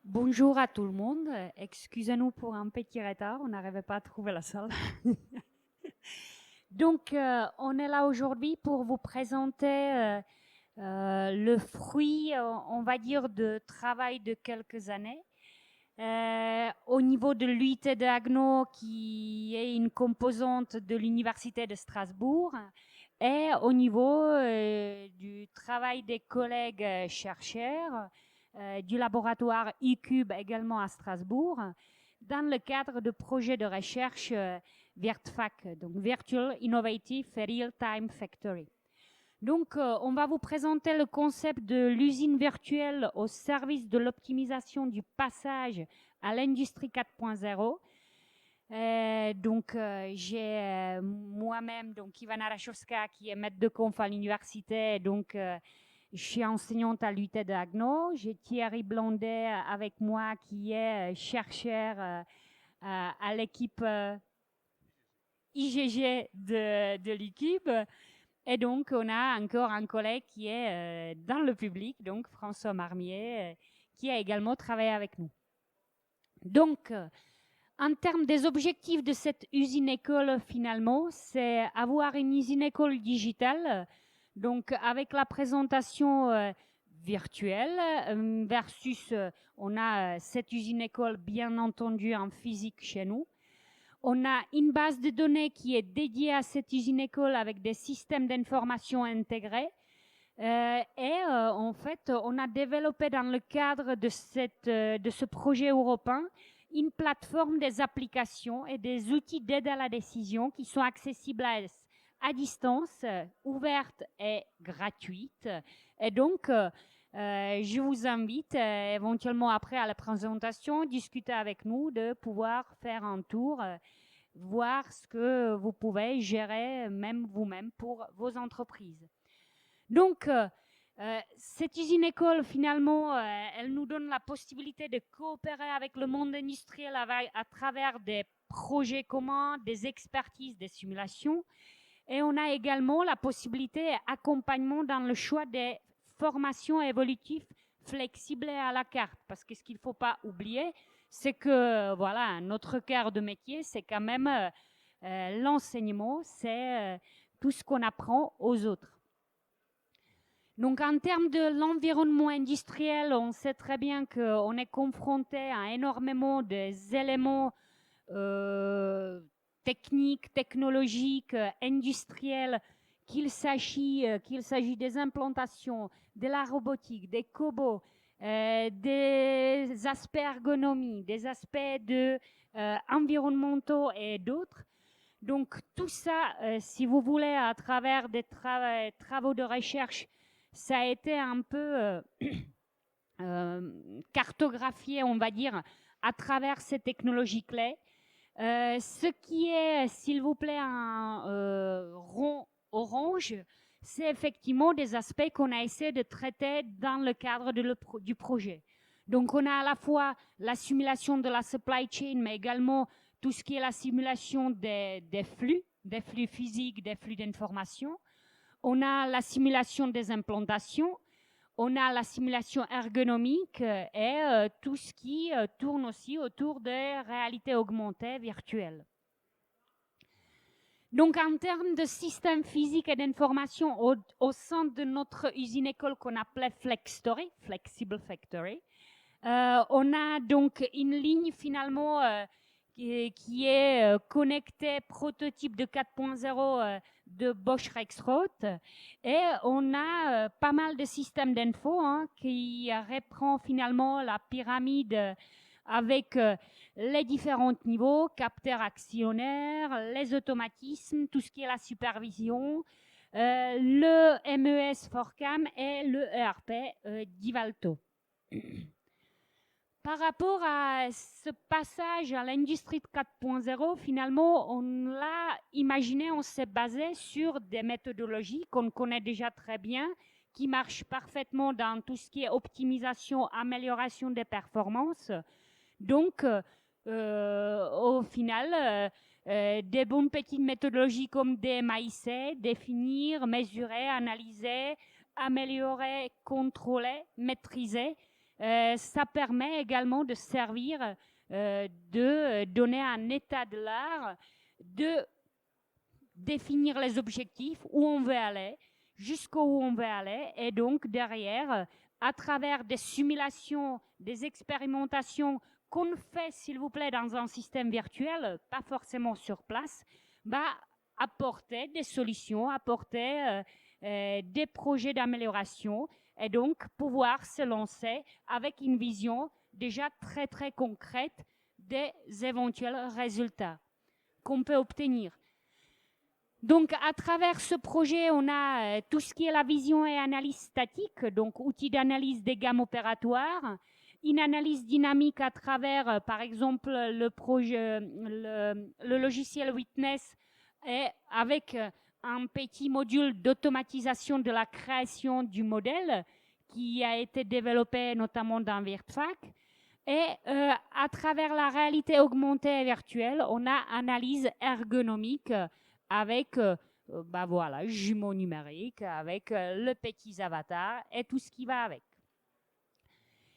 Bonjour à tout le monde. Excusez-nous pour un petit retard, on n'arrivait pas à trouver la salle. Donc, on est là aujourd'hui pour vous présenter le fruit, on va dire, de travail de quelques années. Au niveau de l'UIT de Haguenau, qui est une composante de l'Université de Strasbourg, et au niveau du travail des collègues chercheurs du laboratoire eCube également à Strasbourg, dans le cadre de projets de recherche VIRTFAC, donc Virtual Innovative Real-Time Factory. Donc, on va vous présenter le concept de l'usine virtuelle au service de l'optimisation du passage à l'industrie 4.0. J'ai moi-même, donc Ivana Rachowska, qui est maître de conf à l'université, donc je suis enseignante à l'UT de Haguenau. J'ai Thierry Blondet avec moi, qui est chercheur à l'équipe IGG de l'EQUIB. Et donc, on a encore un collègue qui est dans le public, donc François Marmier, qui a également travaillé avec nous. Donc, en termes des objectifs de cette usine-école, finalement, c'est avoir une usine-école digitale, donc avec la présentation virtuelle versus on a cette usine-école bien entendu en physique chez nous. On a une base de données qui est dédiée à cette usine-école avec des systèmes d'information intégrés. En fait, on a développé dans le cadre de ce projet européen une plateforme des applications et des outils d'aide à la décision qui sont accessibles à distance, ouvertes et gratuites. Et donc, je vous invite éventuellement après à la présentation, discuter avec nous, de pouvoir faire un tour, voir ce que vous pouvez gérer même vous-même pour vos entreprises. Donc, cette usine-école, finalement, elle nous donne la possibilité de coopérer avec le monde industriel à travers des projets communs, des expertises, des simulations. Et on a également la possibilité d'accompagnement dans le choix des formations évolutives flexibles à la carte. Parce que ce qu'il ne faut pas oublier, c'est que voilà, notre cœur de métier, c'est quand même l'enseignement, c'est tout ce qu'on apprend aux autres. Donc, en termes de l'environnement industriel, on sait très bien qu'on est confronté à énormément d'éléments techniques, technologiques, industriels, qu'il s'agit des implantations, de la robotique, des cobots, des aspects ergonomie, des aspects environnementaux et d'autres. Donc, tout ça, si vous voulez, à travers des travaux de recherche, ça a été un peu cartographié, on va dire, à travers ces technologies clés. Ce qui est, s'il vous plaît, un rond orange, c'est effectivement des aspects qu'on a essayé de traiter dans le cadre du projet. Donc, on a à la fois la simulation de la supply chain, mais également tout ce qui est la simulation des flux physiques, des flux d'informations. On a la simulation des implantations, on a la simulation ergonomique et tout ce qui tourne aussi autour des réalités augmentées virtuelles. Donc, en termes de système physique et d'information au sein de notre usine-école qu'on appelait FlexStory, Flexible Factory, on a donc une ligne finalement qui est connectée prototype de 4.0 de Bosch Rexroth, et on a pas mal de systèmes d'info qui reprend finalement la pyramide avec les différents niveaux, capteurs actionnaires, les automatismes, tout ce qui est la supervision, le MES Forcam et le ERP d'Ivalto. Par rapport à ce passage à l'industrie 4.0, finalement, on l'a imaginé, on s'est basé sur des méthodologies qu'on connaît déjà très bien, qui marchent parfaitement dans tout ce qui est optimisation, amélioration des performances. Donc, au final, des bonnes petites méthodologies comme DMAIC, définir, mesurer, analyser, améliorer, contrôler, maîtriser. ça permet également de servir, de donner un état de l'art, de définir les objectifs, où on veut aller, jusqu'où on veut aller, et donc derrière, à travers des simulations, des expérimentations qu'on fait, s'il vous plaît, dans un système virtuel, pas forcément sur place, apporter des solutions, apporter des projets d'amélioration, et donc pouvoir se lancer avec une vision déjà très très concrète des éventuels résultats qu'on peut obtenir. Donc, à travers ce projet, on a tout ce qui est la vision et analyse statique, donc outils d'analyse des gammes opératoires, une analyse dynamique à travers, par exemple, le projet, le logiciel Witness, et avec un petit module d'automatisation de la création du modèle qui a été développé notamment dans Virtfac. Et à travers la réalité augmentée et virtuelle, on a analyse ergonomique avec voilà, jumeaux numériques, avec le petit avatar et tout ce qui va avec.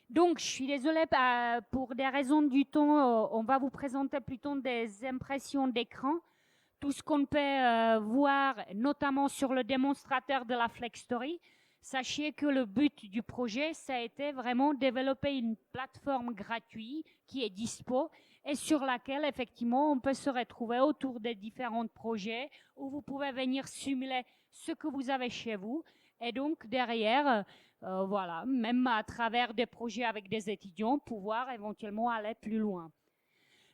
Donc, je suis désolée, pour des raisons du temps, on va vous présenter plutôt des impressions d'écran. Tout ce qu'on peut voir, notamment sur le démonstrateur de la FlexStory. Sachez que le but du projet, ça a été vraiment développer une plateforme gratuite qui est dispo et sur laquelle, effectivement, on peut se retrouver autour des différents projets où vous pouvez venir simuler ce que vous avez chez vous. Et donc, derrière, voilà, même à travers des projets avec des étudiants, pouvoir éventuellement aller plus loin.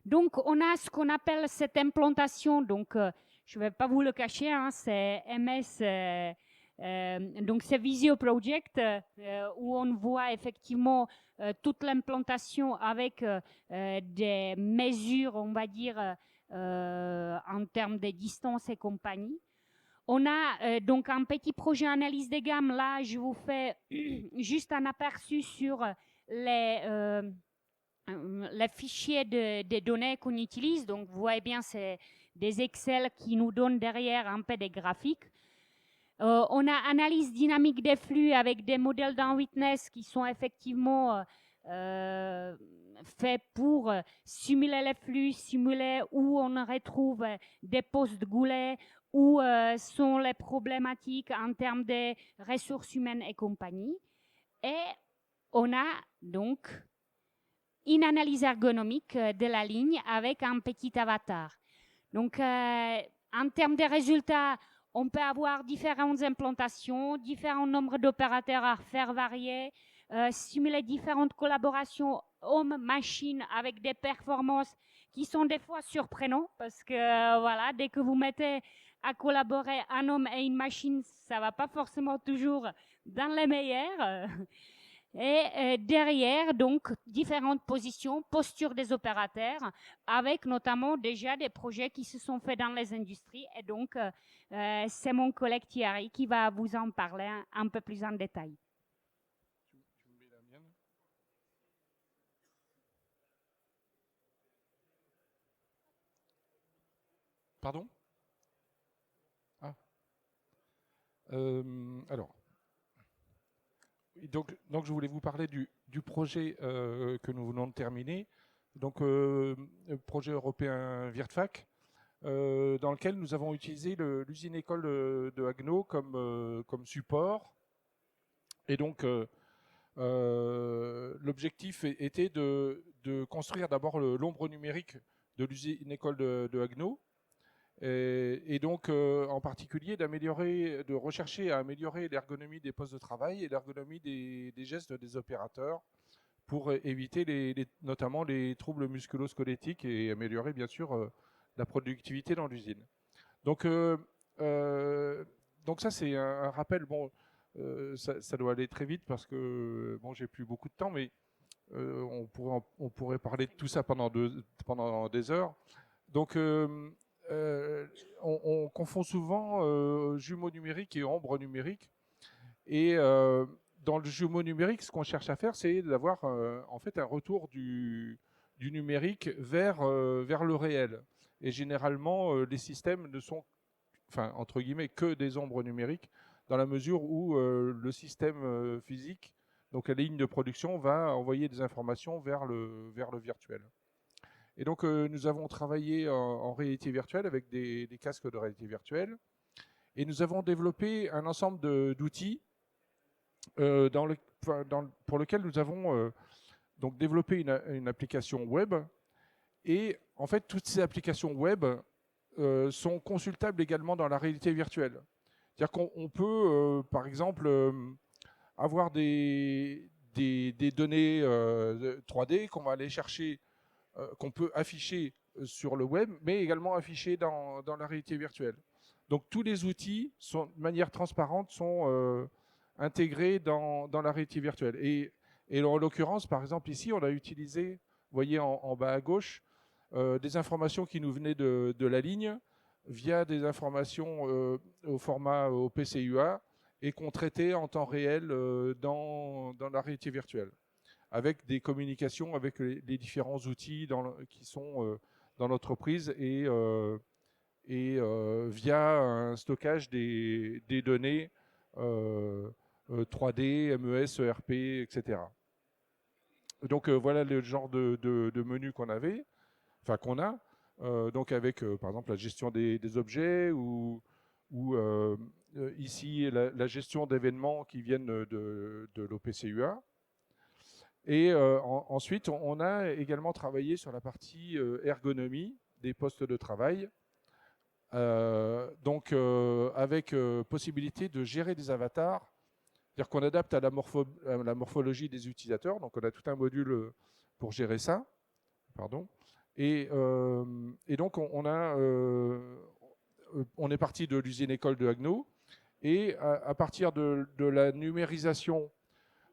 Donc, on a ce qu'on appelle cette implantation. Donc, je ne vais pas vous le cacher, hein, c'est MS, donc c'est Visio Project, où on voit effectivement toute l'implantation avec des mesures, on va dire, en termes de distance et compagnie. On a donc un petit projet analyse des gammes. Là, je vous fais juste un aperçu sur les fichiers des données qu'on utilise. Donc, vous voyez bien, c'est des Excel qui nous donnent derrière un peu des graphiques. On a analyse dynamique des flux avec des modèles dans Witness qui sont effectivement faits pour simuler les flux, simuler où on retrouve des postes goulets, où sont les problématiques en termes de ressources humaines et compagnie. Et on a donc une analyse ergonomique de la ligne avec un petit avatar. Donc, en termes de résultats, on peut avoir différentes implantations, différents nombres d'opérateurs à faire varier, simuler différentes collaborations homme-machine avec des performances qui sont des fois surprenantes parce que voilà, dès que vous mettez à collaborer un homme et une machine, ça ne va pas forcément toujours dans les meilleurs. Et derrière, donc, différentes positions, postures des opérateurs, avec notamment déjà des projets qui se sont faits dans les industries. Et donc, c'est mon collègue Thierry qui va vous en parler un peu plus en détail. Tu mets la mienne. Pardon? Ah. Alors. Donc, je voulais vous parler du projet que nous venons de terminer, donc projet européen Virtfac, dans lequel nous avons utilisé l'usine école de Haguenau comme support. Et donc, l'objectif était de construire d'abord l'ombre numérique de l'usine école de Haguenau, et donc en particulier de rechercher à améliorer l'ergonomie des postes de travail et l'ergonomie des gestes des opérateurs pour éviter notamment les troubles musculo-squelettiques et améliorer bien sûr la productivité dans l'usine. Donc ça c'est un rappel. Bon, ça doit aller très vite parce que bon, j'ai plus beaucoup de temps, mais on pourrait parler de tout ça pendant des heures. Donc on confond souvent jumeaux numériques et ombre numérique. Et dans le jumeau numérique, ce qu'on cherche à faire, c'est d'avoir en fait un retour du numérique vers le réel. Et généralement, les systèmes ne sont, enfin, entre guillemets, que des ombres numériques, dans la mesure où le système physique Donc la ligne de production va envoyer des informations vers le virtuel. Et donc nous avons travaillé en réalité virtuelle avec des casques de réalité virtuelle. Et nous avons développé un ensemble d'outils pour lequel nous avons donc développé une application web. Et en fait, toutes ces applications web sont consultables également dans la réalité virtuelle. C'est-à-dire qu'on peut, par exemple, avoir des données 3D qu'on va aller chercher, qu'on peut afficher sur le web, mais également afficher dans la réalité virtuelle. Donc tous les outils, de manière transparente, sont intégrés dans la réalité virtuelle. Et en l'occurrence, par exemple, ici, on a utilisé, vous voyez en bas à gauche, des informations qui nous venaient de la ligne via des informations au format OPCUA et qu'on traitait en temps réel dans la réalité virtuelle, avec des communications avec les différents outils qui sont dans l'entreprise et via un stockage des données 3D, MES, ERP, etc. Donc voilà le genre de menu qu'on avait, enfin qu'on a, donc avec par exemple la gestion des objets ou ici la gestion d'événements qui viennent de l'OPCUA. Et ensuite, on a également travaillé sur la partie ergonomie des postes de travail, donc avec possibilité de gérer des avatars, c'est-à-dire qu'on adapte à la morphologie des utilisateurs, donc on a tout un module pour gérer ça, pardon. Et donc on est parti de l'usine école de Haguenau, et à partir de la numérisation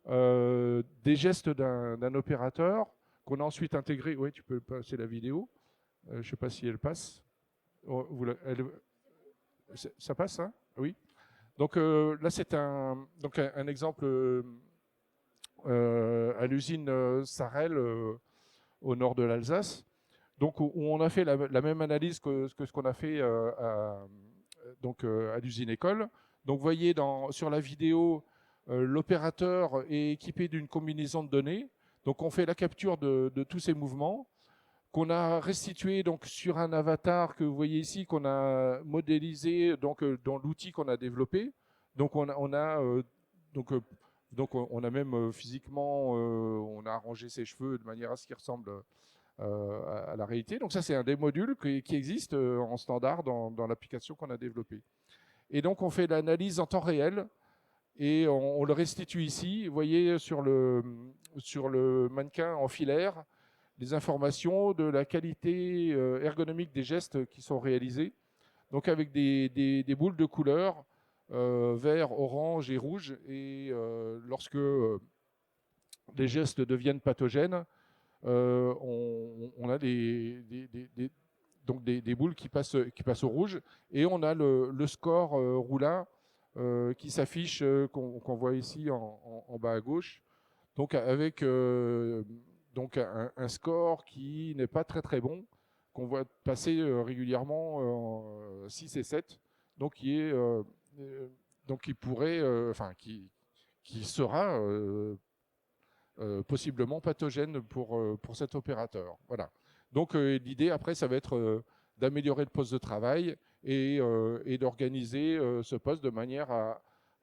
des gestes d'un opérateur qu'on a ensuite intégré. Oui, tu peux passer la vidéo. Je ne sais pas si elle passe. Ça passe, hein? Oui. Donc là, c'est un exemple à l'usine Sarel au nord de l'Alsace. Donc où on a fait la même analyse que ce qu'on a fait à l'usine école. Donc vous voyez sur la vidéo, l'opérateur est équipé d'une combinaison de données. Donc on fait la capture de tous ces mouvements qu'on a restitué donc sur un avatar que vous voyez ici, qu'on a modélisé donc dans l'outil qu'on a développé. Donc on a même physiquement on a arrangé ses cheveux de manière à ce qu'il ressemble à la réalité. Donc ça, c'est un des modules qui existe en standard dans l'application qu'on a développée. Et donc on fait l'analyse en temps réel et on le restitue ici. Vous voyez sur le mannequin en filaire les informations de la qualité ergonomique des gestes qui sont réalisés. Donc avec des boules de couleurs vert, orange et rouge. Et lorsque les gestes deviennent pathogènes, on a des boules qui passent au rouge, et on a le score Roulin qui s'affiche, qu'on voit ici en bas à gauche, donc avec donc un score qui n'est pas très très bon, qu'on voit passer régulièrement en 6 et 7, donc qui pourrait, qui sera possiblement pathogène pour cet opérateur. Voilà. Donc l'idée après, ça va être d'améliorer le poste de travail et d'organiser ce poste de manière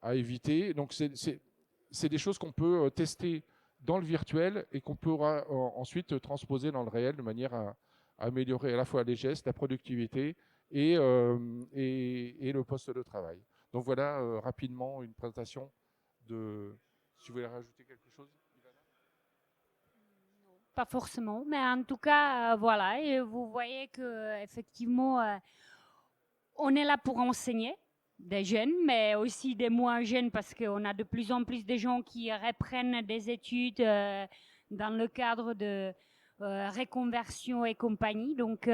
à éviter. Donc c'est des choses qu'on peut tester dans le virtuel et qu'on pourra ensuite transposer dans le réel de manière à améliorer à la fois les gestes, la productivité et le poste de travail. Donc voilà rapidement une présentation de... Si vous voulez rajouter quelque chose, Ivana? Pas forcément, mais en tout cas, voilà, et vous voyez que effectivement, on est là pour enseigner des jeunes, mais aussi des moins jeunes, parce qu'on a de plus en plus de gens qui reprennent des études dans le cadre de reconversion et compagnie. Donc,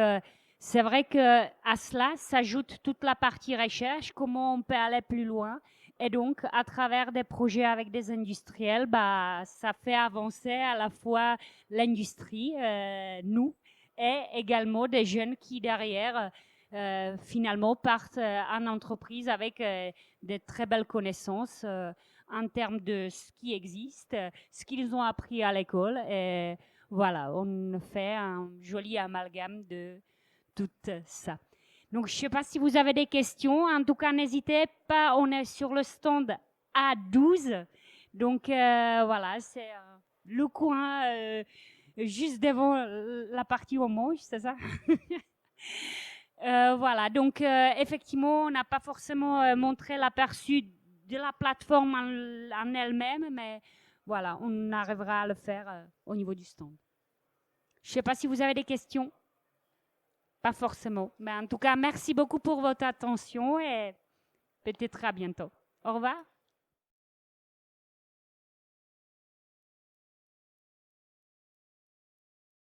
c'est vrai que à cela s'ajoute toute la partie recherche, comment on peut aller plus loin. Et donc, à travers des projets avec des industriels, ça fait avancer à la fois l'industrie, nous, et également des jeunes qui, derrière, finalement partent en entreprise avec de très belles connaissances en termes de ce qui existe, ce qu'ils ont appris à l'école. Et voilà, on fait un joli amalgame de tout ça. Donc, je ne sais pas si vous avez des questions. En tout cas, n'hésitez pas. On est sur le stand A12. Donc, voilà, c'est le coin juste devant la partie Hommage, c'est ça? Voilà, donc effectivement, on n'a pas forcément montré l'aperçu de la plateforme en elle-même, mais voilà, on arrivera à le faire au niveau du stand. Je ne sais pas si vous avez des questions. Pas forcément. Mais en tout cas, merci beaucoup pour votre attention et peut-être à bientôt. Au revoir.